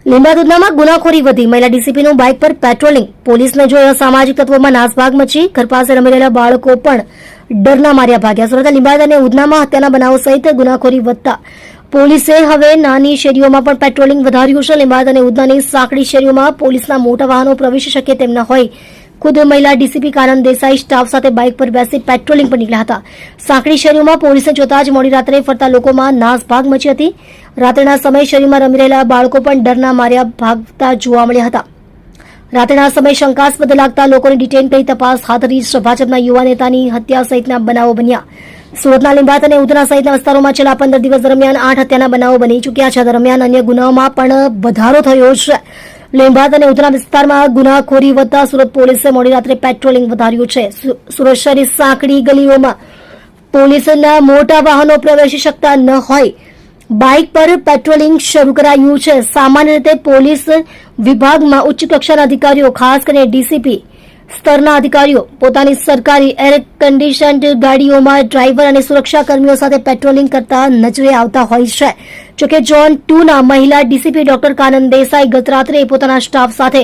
લીંબા દુધનામાં ગુનાખોરી વધી, મહિલા ડીસીપીનું બાઇક પર પેટ્રોલિંગ, પોલીસને જોઈ અસામાજિક તત્વોમાં નાસભાગ મચી, ઘર પાસે રમી રહેલા બાળકો પણ ડરના માર્યા ભાગ્યા. સુરત, લીંબાયત અને ઉધનામાં હત્યાના બનાવો સહિત ગુનાખોરી વધતા પોલીસે હવે નાની શેરીઓમાં પણ પેટ્રોલિંગ વધાર્યું છે. લીંબાયત અને ઉધનાની સાંકડી શેરીઓમાં પોલીસના મોટા વાહનો પ્રવેશી શકે તેમ ન હોય. ખુદ મહિલા ડીસીપી કાનન દેસાઈ સ્ટાફ સાથે બાઇક પર બેસી પેટ્રોલિંગ પર નીકળ્યા હતા. સાંકડી શેરીઓમાં પોલીસને જોતા જ મોડી રાત્રે ફરતા લોકોમાં નાસભાગ મચી હતી. રાત્રિના સમયે શેરીમાં રમી રહેલા બાળકો પણ ડરના માર્યા ભાગતા જોવા મળ્યા હતા. રાત્રિના સમયે શંકાસ્પદ લાગતા લોકોની ડિટેન કરી તપાસ હાથ ધરી. ભાજપના યુવા નેતાની હત્યા સહિતના બનાવો બન્યા. સુરતના લીંબાયત અને ઉધના સહિતના વિસ્તારોમાં છેલ્લા 15 દિવસ દરમિયાન 8 હત્યાના બનાવો બની ચૂક્યા છે. દરમિયાન અન્ય ગુનાઓમાં પણ વધારો થયો છે. લીંબાયત અને ઉધના વિસ્તારમાં ગુનાખોરી વધતા સુરત પોલીસે મોડી રાત્રે પેટ્રોલિંગ વધાર્યું છે. સુરત શહેરની સાંકડી ગલીઓમાં પોલીસના મોટા વાહનો પ્રવેશી શકતા ન હોય, બાઇક પર પેટ્રોલિંગ શરૂ કરાયું છે. સામાન્ય રીતે પોલીસ વિભાગમાં ઉચ્ચ કક્ષાના અધિકારીઓ, ખાસ કરીને ડીસીપી સ્તરના અધિકારીઓ પોતાની સરકારી એર કન્ડિશન્ડ ગાડીઓમાં ડ્રાઈવર અને સુરક્ષા કર્મીઓ સાથે પેટ્રોલિંગ કરતા નજરે આવતા હોય છે. જોકે ઝોન 2 ના મહિલા ડીસીપી ડોક્ટર કાનન દેસાઈ ગત રાત્રે પોતાના સ્ટાફ સાથે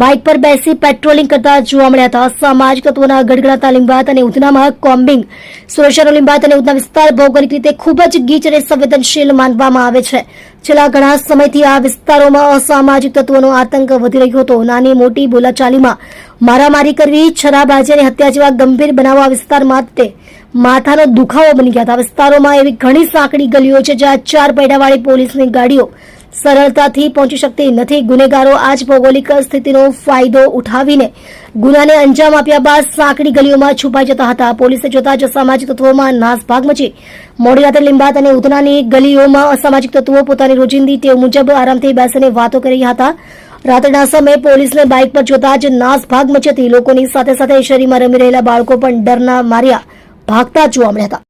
બાઇક પર બેસી પેટ્રોલિંગ કરતા જોવા મળ્યા હતા. સામાજિક તત્વોના ગડગડાતા લીંબાયત અને ઉધનામાં કોમ્બિંગ. સુરત શહેરનો લીંબાયત અને ઉધના વિસ્તાર ભૌગોલિક રીતે ખૂબ જ ગીચ અને સંવેદનશીલ માનવામાં આવે છે. છેલ્લા ઘણા સમયથી આ વિસ્તારોમાં અસામાજિક તત્વોનો આતંક વધી રહ્યો હતો. નાની મોટી બોલાચાલીમાં મારામારી કરવી, છરાબાજી અને હત્યા જેવા ગંભીર બનાવો આ વિસ્તારમાં માથાનો દુખાવો બની ગયા હતા. વિસ્તારોમાં એવી ઘણી સાંકડી ગલીઓ છે જ્યાં 4 પૈડાવાળી પોલીસની ગાડીઓ સરળતાથી પહોંચી શકતી નથી. ગુનેગારો આ જ ભૌગોલિક સ્થિતિનો ફાયદો ઉઠાવીને ગુનાને અંજામ આપ્યા બાદ સાંકડી ગલીઓમાં છુપાઈ જતા હતા. પોલીસે જોતા જ અસામાજિક તત્વોમાં નાસભાગ મચી. મોડી રાત્રે લીંબાયત અને ઉધનાની ગલીઓમાં અસામાજિક તત્વો પોતાની રોજિંદી ટેવ મુજબ આરામથી બેસીને વાતો કરી રહ્યા હતા. રાત્રિના સમયે પોલીસને બાઇક પર જોતા જ નાસભાગ મચી હતી. લોકોની સાથે સાથે શેરીમાં રમી રહેલા બાળકો પણ ડરના માર્યા ભાગતા જોવા મળ્યા હતા.